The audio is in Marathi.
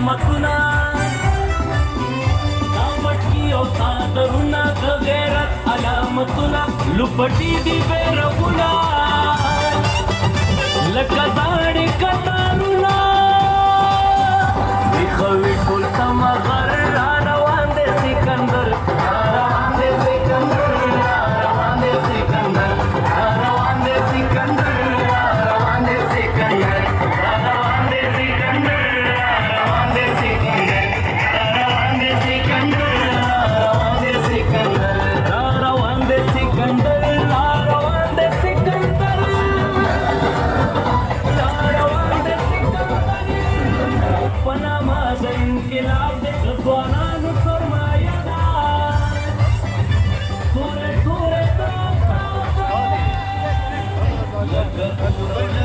मथुना दावटकी सादरुना गैरत आला मथुना लुपटी दिवे रघुना लकदाडी कतारुना विखवी फुलता मगर रानवांदे सिकंदर रानवांदे सिकंदर रानवांदे सिकंदर रानवांदे सिकंदर रानवांदे सिकंदर रानवांदे सिकंदर रानवांदे सिकंदर रानवांदे सिकंदर रानवांदे सिकंदर रानवांदे सिकंदर रानवांदे सिकंदर रानवांदे सिकंदर पनामा इनकिलाब दे ज़बानानु फरमायदा सूरे सूरे लग